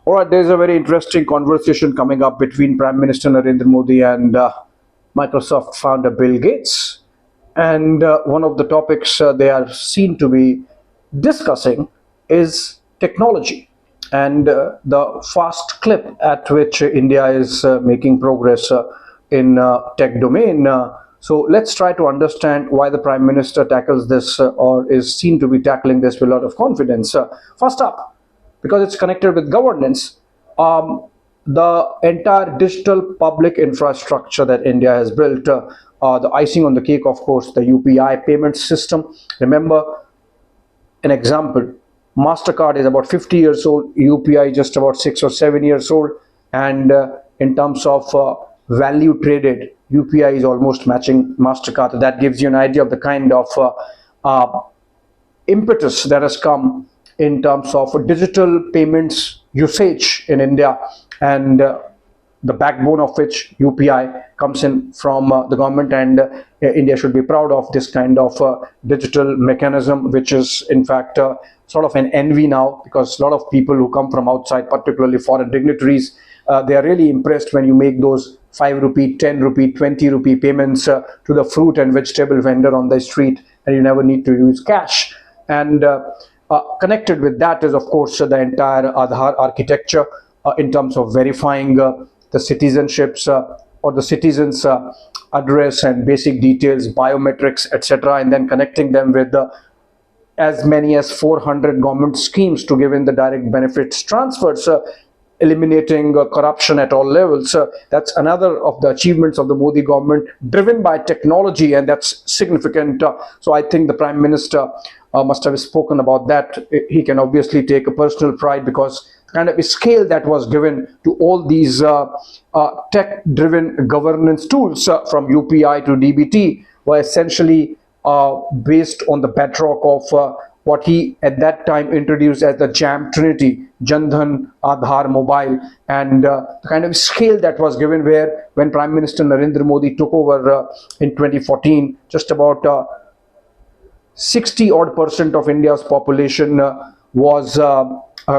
All right, there's a very interesting conversation coming up between Prime Minister Narendra Modi and Microsoft founder Bill Gates. And one of the topics they are seen to be discussing is technology and the fast clip at which India is making progress in tech domain. So let's try to understand why the Prime Minister tackles this or is seen to be tackling this with a lot of confidence. First up, because it's connected with governance, the entire digital public infrastructure that India has built, the icing on the cake, of course, the UPI payment system. Remember, an example, MasterCard is about 50 years old, UPI just about 6 or 7 years old, and in terms of value traded, UPI is almost matching MasterCard. That gives you an idea of the kind of impetus that has come in terms of digital payments usage in India, and the backbone of which UPI comes in from the government, and India should be proud of this kind of digital mechanism, which is in fact sort of an envy now, because a lot of people who come from outside, particularly foreign dignitaries, they are really impressed when you make those 5 rupee, 10 rupee, 20 rupee payments to the fruit and vegetable vendor on the street, and you never need to use cash. And connected with that is, of course, the entire Aadhaar architecture in terms of verifying the citizenships or the citizens' address and basic details, biometrics, etc., and then connecting them with as many as 400 government schemes to give in the direct benefits transfers, eliminating corruption at all levels. That's another of the achievements of the Modi government, driven by technology, and that's significant. So I think the Prime Minister must have spoken about that. He can obviously take a personal pride, because the kind of scale that was given to all these tech-driven governance tools from UPI to DBT were essentially based on the bedrock of what he at that time introduced as the JAM Trinity, Jan Dhan, Aadhaar, Mobile, and the kind of scale that was given, where when Prime Minister Narendra Modi took over in 2014, just about 60% of India's population was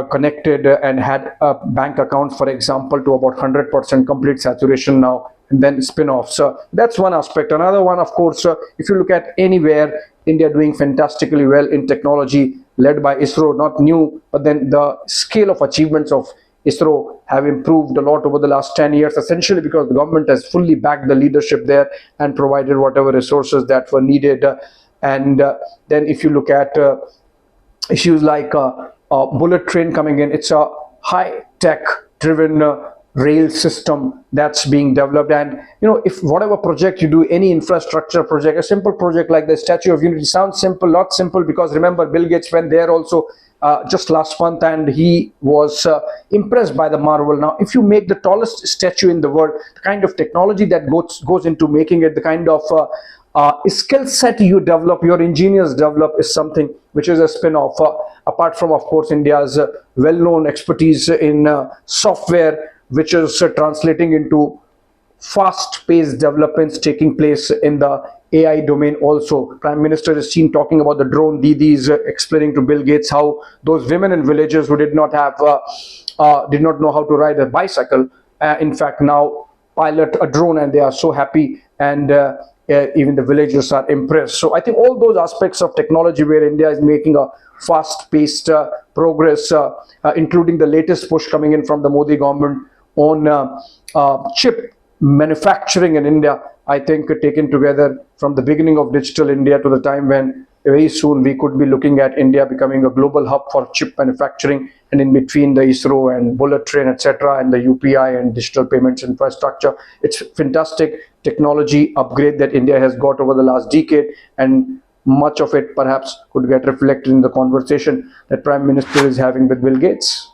connected and had bank accounts, for example, to about 100% complete saturation now, and then spin-offs. So that's one aspect. Another one, of course, if you look at anywhere, India doing fantastically well in technology, led by ISRO, not new, but then the scale of achievements of ISRO have improved a lot over the last 10 years, essentially because the government has fully backed the leadership there and provided whatever resources that were needed. And then if you look at issues like bullet train coming in, it's a high-tech driven rail system that's being developed. And if whatever project you do, any infrastructure project, a simple project like the Statue of Unity sounds simple, not simple, because remember, Bill Gates went there also just last month, and he was impressed by the marvel. Now, if you make the tallest statue in the world, the kind of technology that goes into making it, the kind of skill set you develop, your engineers develop, is something which is a spin-off, apart from, of course, India's well-known expertise in software, which is translating into fast-paced developments taking place in the AI domain also. Prime Minister is seen talking about the drone Didis, explaining to Bill Gates how those women in villages who did not know how to ride a bicycle, in fact now pilot a drone, and they are so happy, and even the villagers are impressed. So I think all those aspects of technology where India is making a fast-paced progress, including the latest push coming in from the Modi government on chip manufacturing in India, I think taken together from the beginning of digital India to the time when very soon we could be looking at India becoming a global hub for chip manufacturing, and in between the ISRO and bullet train, etc., and the UPI and digital payments infrastructure. It's fantastic technology upgrade that India has got over the last decade, and much of it perhaps could get reflected in the conversation that Prime Minister is having with Bill Gates.